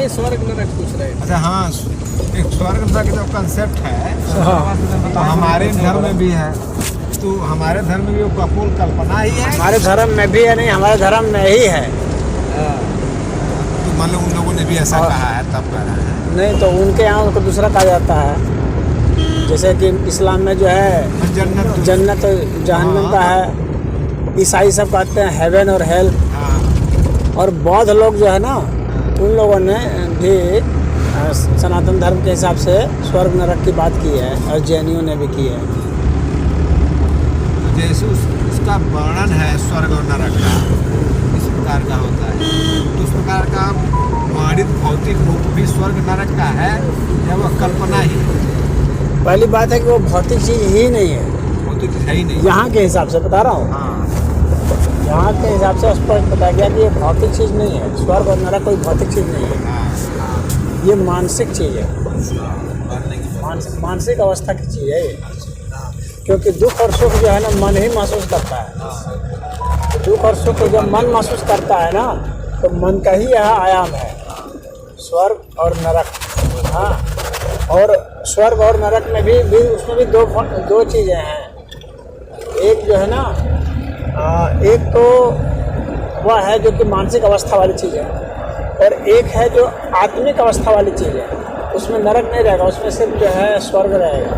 नहीं स्वर्ग नरक पूछ रहे हैं। अच्छा हाँ, एक स्वर्ग नरक जो कंसेप्ट है तो हमारे धर्म में भी है, तो हमारे धर्म में भी वो कपोल कल्पना ही है। हमारे धर्म में भी है, नहीं हमारे धर्म में ही है। तो मान लो उन लोगों ने भी ऐसा कहा है तब कह रहे हैं। नहीं तो उनके यहाँ उनको दूसरा कहा जाता है, जैसे कि इस्लाम में जो है जन्नत जहन्नम का है, ईसाई सब कहते हैं हेवन और हेल। और बौद्ध लोग जो है ना, उन लोगों ने भी सनातन धर्म के हिसाब से स्वर्ग नरक की बात की है, और जैनियों ने भी की है। जैसे उसका वर्णन है स्वर्ग और नरक का इस प्रकार का होता है, तो उस प्रकार का वर्णित भौतिक रूप भी स्वर्ग नरक का है या वह कल्पना ही? पहली बात है कि वो भौतिक चीज़ ही नहीं है, भौतिक चीज है ही नहीं। यहाँ के हिसाब से बता रहा हूँ। यहाँ के हिसाब से स्पष्ट बताया गया कि ये भौतिक चीज़ नहीं है, स्वर्ग और नरक कोई भौतिक चीज़ नहीं है, ये मानसिक चीज़ है, मानसिक अवस्था की चीज़ है ये। क्योंकि दुख और सुख जो है ना मन ही महसूस करता है। दुख और सुख जब मन महसूस करता है ना, तो मन का ही यह आयाम है स्वर्ग और नरक। हाँ, और स्वर्ग और नरक में भी उसमें भी दो चीज़ें हैं। एक जो है ना, एक तो वह है जो कि मानसिक अवस्था वाली चीज़ है, और एक है जो आत्मिक अवस्था वाली चीज़ है। उसमें नरक नहीं रहेगा, उसमें सिर्फ जो है स्वर्ग रहेगा।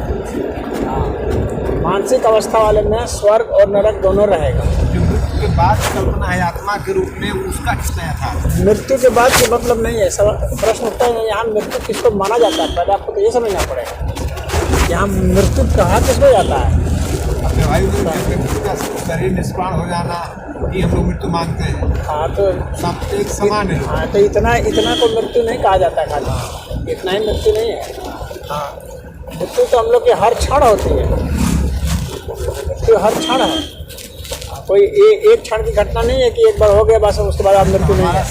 मानसिक अवस्था वाले में स्वर्ग और नरक दोनों रहेगा। जो मृत्यु के बाद कल्पना है आत्मा के रूप में, उसका कितना था? मृत्यु के बाद की मतलब नहीं है, प्रश्न उठता है यहाँ मृत्यु किसको माना जाता है, पहले आपको तो ये समझना पड़ेगा। यहाँ मृत्यु कहाँ किसको जाता है? अपने भाई का शरीर निष्प्राण हो जाना ये हम लोग मृत्यु मानते हैं। हाँ, तो सब एक समान है। हाँ, तो इतना को मृत्यु नहीं कहा जाता, खाली इतना ही मृत्यु नहीं है। हाँ, मृत्यु तो हम लोग की हर क्षण होती है, मृत्यु हर क्षण है। कोई एक क्षण की घटना नहीं है कि एक बार हो गया बस उसके बाद आप मृत्यु नहीं है।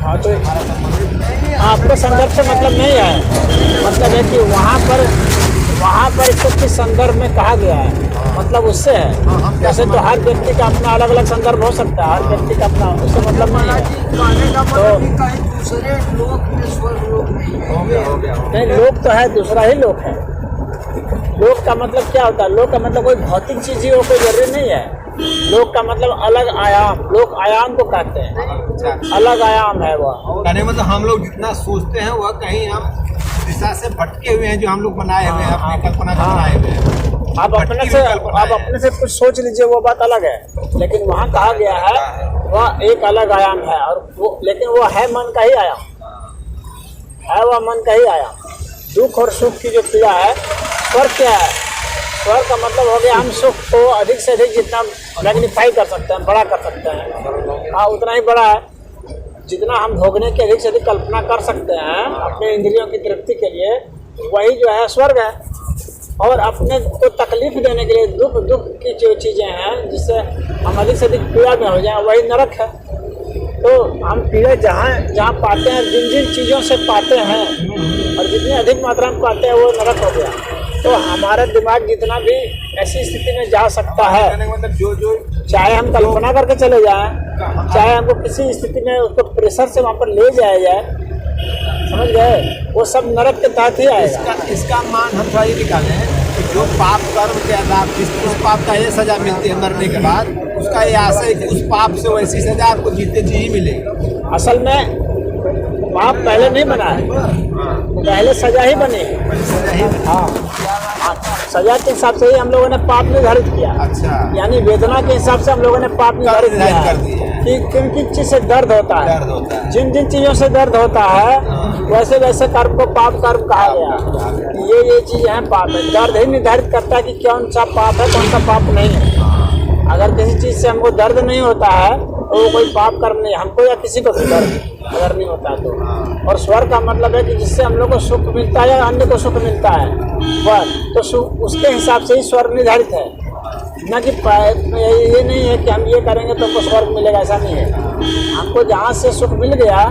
हाँ, तो आपको संदर्भ से मतलब नहीं है, मतलब है कि वहाँ पर इसको किस संदर्भ में कहा गया है, मतलब उससे है। जैसे तो हर व्यक्ति का अपना अलग अलग संदर्भ हो सकता है, हर व्यक्ति का अपना, उससे मतलब नहीं है। तो नहीं, लोक तो है, दूसरा ही लोक है। लोक का मतलब क्या होता है? लोक का मतलब कोई भौतिक चीज ही हो, कोई जरूरी नहीं है। लोक का मतलब अलग आयाम, लोक आयाम को कहते हैं, अलग आयाम है वह। कहने मतलब हम लोग जितना सोचते हैं वह कहीं हम दिशा से भटके हुए हैं, जो हम लोग बनाए हुए हैं, अपनी कल्पना से बनाए हुए हैं। आप अपने से कुछ सोच लीजिए, वो बात अलग है, लेकिन वहाँ कहा गया है वह एक अलग आयाम है, और वो लेकिन वो है मन का ही आयाम है, वह मन का ही आयाम। दुख और सुख की जो पीड़ा है, स्वर्ग क्या है? स्वर्ग का मतलब हो गया हम सुख को अधिक से अधिक जितना मैग्नीफाई कर सकते हैं, बड़ा कर सकते हैं। हाँ, उतना ही बड़ा है जितना हम भोगने की अधिक से अधिक कल्पना कर सकते हैं अपने इंद्रियों की तृप्ति के लिए, वही जो है स्वर्ग है। और अपने को तकलीफ देने के लिए दुख की जो चीज़ें हैं जिससे हम अधिक से अधिक पीड़ा में हो जाएं, वही नरक है। तो हम पीड़ा जहाँ पाते हैं, जिन चीज़ों से पाते हैं और जितनी अधिक मात्रा में पाते हैं, वो नरक हो गया। तो हमारा दिमाग जितना भी ऐसी स्थिति में जा सकता है, मतलब चाहे हम कल्पना करके चले जाएं, चाहे हमको किसी स्थिति में उसको प्रेशर से वहाँ पर ले जाया जाए, समझ गए, वो सब नरक के तहत ही आएगा। इसका मान हम थोड़ा ये निकालें कि जो पाप कर्म के आधार उस पाप का ये सजा मिलती है मरने के बाद, उसका ये आशा है कि उस पाप से वैसी सजा आपको जीते जी ही मिलेगी। असल में पाप पहले नहीं बना है, पहले सजा ही बनी है। हाँ, सजा के हिसाब से ही हम लोगों ने पाप निर्धारित किया। अच्छा, यानी वेदना के हिसाब से हम लोगों ने पाप निर्धारित किया कि किन किन चीज से दर्द होता है, जिन चीजों से दर्द होता है वैसे वैसे कर्म को पाप कर्म कहा गया। ये चीज है पाप है। दर्द ही निर्धारित करता है कि कौन सा पाप है, कौन सा पाप नहीं है। अगर किसी चीज से हमको दर्द नहीं होता है तो वो कोई पाप कर्म नहीं, हमको या किसी को भी दर्द अगर नहीं होता तो। और स्वर्ग का मतलब है कि जिससे हम लोग को सुख मिलता है या अन्य को सुख मिलता है, वह तो उसके हिसाब से ही स्वर्ग निर्धारित है। न कि ये नहीं है कि हम ये करेंगे तो हमको स्वर्ग मिलेगा, ऐसा नहीं है। हमको जहाँ से सुख मिल गया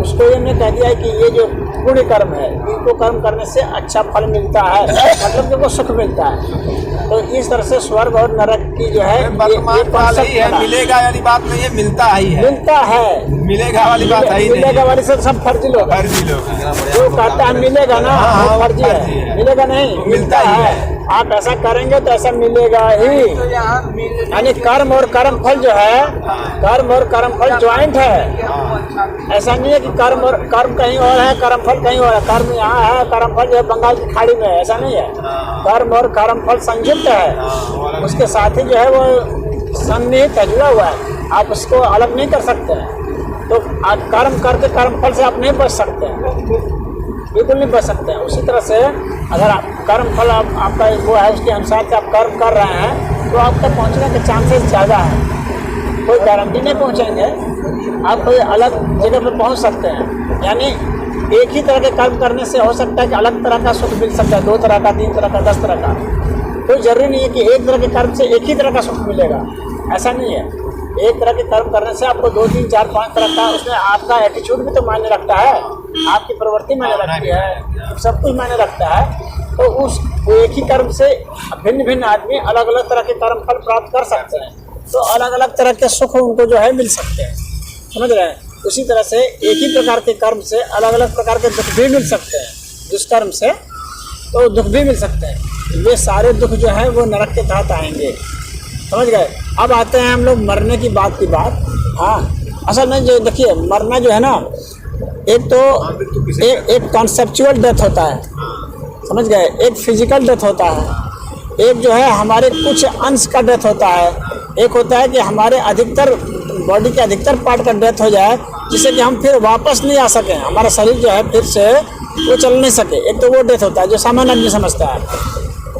उसको ये कह दिया है कि ये जो पुण्य कर्म है, इनको कर्म करने से अच्छा फल मिलता है, मतलब कि वो सुख मिलता है। तो इस तरह से स्वर्ग और नरक की जो है वर्तमान काल ही है, मिलेगा वाली बात नहीं है, मिलता ही है, मिलता है, मिलेगा वाली बात है ही नहीं। मिलेगा वाली से सब फर्जी लोग, फर्जी लोग जो कहता है मिलेगा ना, वो फर्जी है, मिलेगा नहीं, मिलता है। आप ऐसा करेंगे तो ऐसा मिलेगा ही। यानी कर्म और कर्म फल जो है, कर्म और कर्म फल ज्वाइंट है। ऐसा नहीं है कि कर्म कहीं और है, कर्म फल कहीं और है, कर्म यहाँ है, कर्म फल जो है बंगाल की खाड़ी में है, ऐसा नहीं है। कर्म और कर्म फल संयुक्त है, उसके साथ ही जो है वो सन्निहित है, जुड़ा हुआ है, आप उसको अलग नहीं कर सकते हैं। तो आप कर्म करके कर्म फल से आप नहीं बच सकते हैं, बिल्कुल नहीं बच सकते हैं। उसी तरह से अगर आप कर्म फल आपका वो है, उसके अनुसार से आप कर्म कर रहे हैं तो आप तक पहुँचने के चांसेस ज़्यादा है। कोई गारंटी नहीं पहुँचेंगे, आप कोई अलग जगह पर पहुँच सकते हैं। यानी एक ही तरह के कर्म करने से हो सकता है कि अलग तरह का सुख मिल सकता है, 2 तरह का, 3 तरह का, 10 तरह का। कोई जरूरी नहीं है कि एक तरह के कर्म से एक ही तरह का सुख मिलेगा, ऐसा नहीं है। एक तरह के कर्म करने से आपको 2, 3, 4, 5 तरह का, उसमें आपका एटीट्यूड भी तो मायने रखता है, आपकी प्रवृत्ति मायने रखती है, सब कुछ मायने रखता है। तो उस एक ही कर्म से भिन्न भिन्न आदमी अलग अलग तरह के कर्म फल प्राप्त कर सकते हैं, तो अलग अलग तरह के सुख उनको जो है मिल सकते हैं, समझ रहे हैं। उसी तरह से एक ही प्रकार के कर्म से अलग अलग प्रकार के दुख भी मिल सकते हैं, दुष्कर्म से तो दुख भी मिल सकते हैं। वे सारे दुख जो है वो नरक के तहत आएंगे, समझ गए। अब आते हैं हम लोग मरने की बात। हाँ, असल में जो देखिए मरना जो है ना, एक तो एक कॉन्सेप्चुअल डेथ होता है, समझ गए, एक फिजिकल डेथ होता है, एक जो है हमारे कुछ अंश का डेथ होता है, एक होता है कि हमारे अधिकतर बॉडी के अधिकतर पार्ट का डेथ हो जाए, जिससे कि हम फिर वापस नहीं आ सकें, हमारा शरीर जो है फिर से वो चल नहीं सके। एक तो वो डेथ होता है जो सामान्य आदमी समझता है,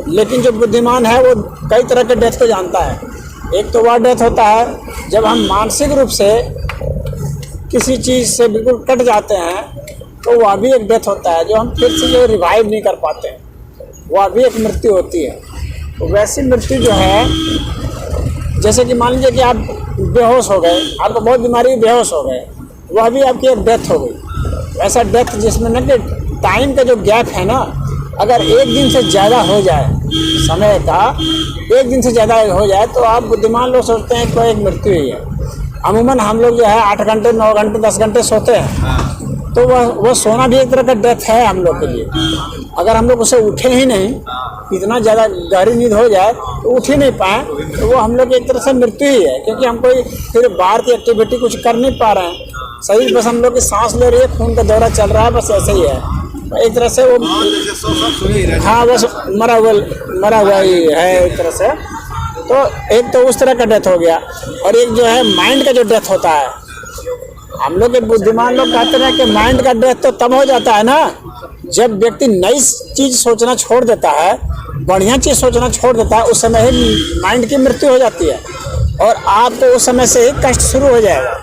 लेकिन जो बुद्धिमान है वो कई तरह के डेथ को जानता है। एक तो वह डेथ होता है जब हम मानसिक रूप से किसी चीज़ से बिल्कुल कट जाते हैं, तो वह भी एक डेथ होता है जो हम फिर से जो रिवाइव नहीं कर पाते हैं, वह भी एक मृत्यु होती है। तो वैसी मृत्यु जो है, जैसे कि मान लीजिए कि आप बेहोश हो गए, आपको बहुत बीमारी, बेहोश हो गए, वह भी आपकी एक डेथ हो गई। ऐसा डेथ जिसमें न कि टाइम का जो गैप है ना, अगर 1 दिन से ज़्यादा हो जाए, समय का 1 दिन से ज़्यादा हो जाए, तो आप बुद्धिमान लोग सोचते हैं कि कोई एक मृत्यु ही है। अमूमन हम लोग जो है 8 घंटे, 9 घंटे, 10 घंटे सोते हैं, तो वह सोना भी एक तरह का डेथ है हम लोग के लिए। अगर हम लोग उसे उठे ही नहीं, इतना ज़्यादा गहरी नींद हो जाए तो उठ ही नहीं पाए, तो वो हम लोग की एक तरह से मृत्यु ही है, क्योंकि हम कोई फिर बाहर की एक्टिविटी कुछ कर नहीं पा रहे हैं। शरीर बस हम लोग की सांस ले रही है, खून का दौरा चल रहा है, बस ऐसे ही है। एक तरह से वो हाँ बस मरा हुआ ही है एक तरह से। तो एक तो उस तरह का डेथ हो गया, और एक जो है माइंड का जो डेथ होता है, हम लोग के बुद्धिमान लोग कहते हैं कि माइंड का डेथ तो तब हो जाता है ना जब व्यक्ति नई चीज़ सोचना छोड़ देता है, बढ़िया चीज़ सोचना छोड़ देता है, उस समय ही माइंड की मृत्यु हो जाती है, और आपको उस समय से ही कष्ट शुरू हो जाएगा।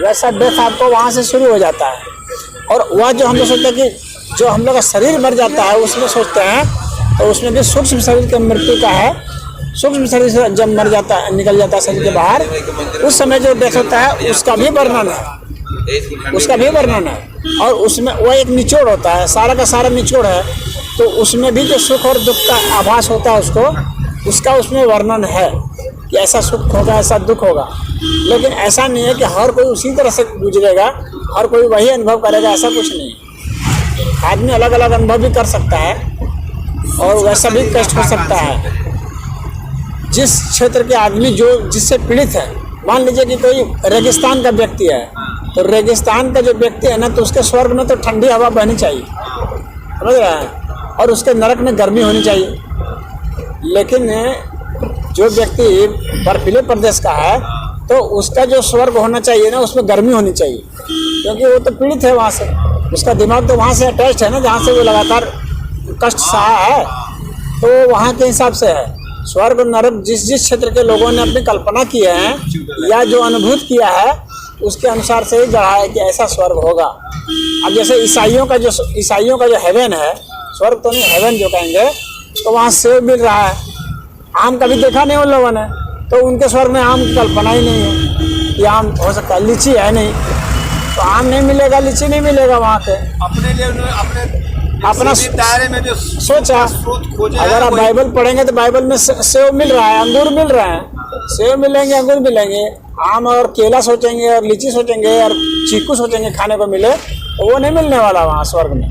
वैसा डेथ आपको वहाँ से शुरू हो जाता है। और वह जो हम लोग सोचते हैं कि जो हम लोग का शरीर मर जाता है, उसमें सोचते हैं, तो उसमें भी सूक्ष्म शरीर की मृत्यु का है। सूक्ष्म शरीर से जब मर जाता है, निकल जाता है शरीर के बाहर, उस समय जो डेथ होता है उसका भी वर्णन है, और उसमें वह एक निचोड़ होता है, सारा का सारा निचोड़ है। तो उसमें भी जो सुख और दुख का आभास होता है उसका उसमें वर्णन है कि ऐसा सुख होगा, ऐसा दुख होगा। लेकिन ऐसा नहीं है कि हर कोई उसी तरह से गुजरेगा, हर कोई वही अनुभव करेगा, ऐसा कुछ नहीं। आदमी अलग अलग अनुभव भी कर सकता है, और वैसा भी कष्ट हो सकता है। जिस क्षेत्र के आदमी जो जिससे पीड़ित है, मान लीजिए कि कोई रेगिस्तान का व्यक्ति है, तो रेगिस्तान का जो व्यक्ति है ना, तो उसके स्वर्ग में तो ठंडी हवा बहनी चाहिए, समझ रहे हैं, और उसके नरक में गर्मी होनी चाहिए। लेकिन जो व्यक्ति बर्फीले प्रदेश का है, तो उसका जो स्वर्ग होना चाहिए ना, उसमें गर्मी होनी चाहिए, क्योंकि वो तो पीड़ित है वहाँ से, उसका दिमाग तो वहाँ से अटैच है ना, जहाँ से वो लगातार कष्ट सहा है, तो वहाँ के हिसाब से है। स्वर्ग और नरक जिस जिस क्षेत्र के लोगों ने अपनी कल्पना की है या जो अनुभूत किया है, उसके अनुसार से ही गढ़ा है कि ऐसा स्वर्ग होगा। अब जैसे ईसाइयों का जो हेवन है, स्वर्ग तो नहीं, हेवन जो कहेंगे, तो वहाँ सेब मिल रहा है। आम कभी देखा नहीं उन लोगों ने, तो उनके स्वर्ग में आम की कल्पना ही नहीं है कि आम हो सकता है। लीची है नहीं, तो आम नहीं मिलेगा, लीची नहीं मिलेगा वहाँ पे। अपने लिए उन्होंने अपने सीमित दायरे में जो सोचा। स्रोत खोजे अगर आप बाइबल पढ़ेंगे तो बाइबल में सेब मिल रहा है, अंगूर मिल रहा है, सेब मिलेंगे, अंगूर मिलेंगे। आम और केला सोचेंगे और लीची सोचेंगे और चीकू सोचेंगे खाने को मिले, तो वो नहीं मिलने वाला वहाँ स्वर्ग में,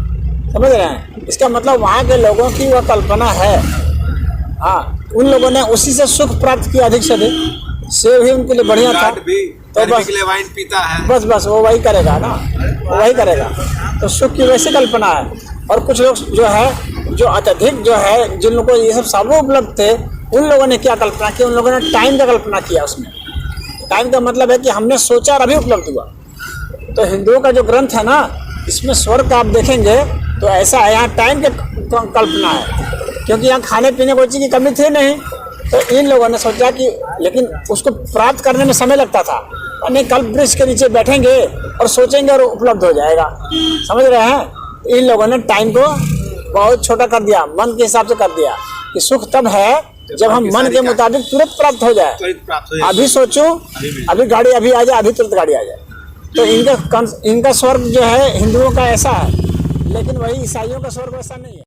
समझ रहे हैं। इसका मतलब वहाँ के लोगों की वह कल्पना है। हाँ, उन लोगों ने उसी से सुख प्राप्त किया अधिक से अधिक। सेब ही उनके लिए बढ़िया था, तो बस के लिए वाइन पीता है, बस वो वही करेगा ना, वही करेगा। तो सुख की वैसी कल्पना है। और कुछ लोग जो है, जो अत्यधिक जो है, जिन लोगों को ये सब सब उपलब्ध थे, उन लोगों ने क्या कल्पना की, उन लोगों ने टाइम का कल्पना किया। उसमें टाइम का मतलब है कि हमने सोचा और अभी उपलब्ध हुआ। तो हिंदुओं का जो ग्रंथ है ना, इसमें स्वर्ग का आप देखेंगे तो ऐसा है, यहाँ टाइम की कल्पना है, क्योंकि यहाँ खाने पीने को चीज़ की कमी थी नहीं। तो इन लोगों ने सोचा कि, लेकिन उसको प्राप्त करने में समय लगता था। अनेक कल्प वृक्ष के नीचे बैठेंगे और सोचेंगे और उपलब्ध हो जाएगा, समझ रहे हैं। इन लोगों ने टाइम को बहुत छोटा कर दिया, मन के हिसाब से कर दिया कि सुख तब है जब हम मन के मुताबिक तुरंत प्राप्त हो जाए। अभी सोचो, अभी गाड़ी अभी आ जाए, अभी तुरंत गाड़ी आ जाए। तो इनका स्वर्ग जो है हिंदुओं का ऐसा है, लेकिन वही ईसाइयों का स्वर्ग वैसा नहीं है।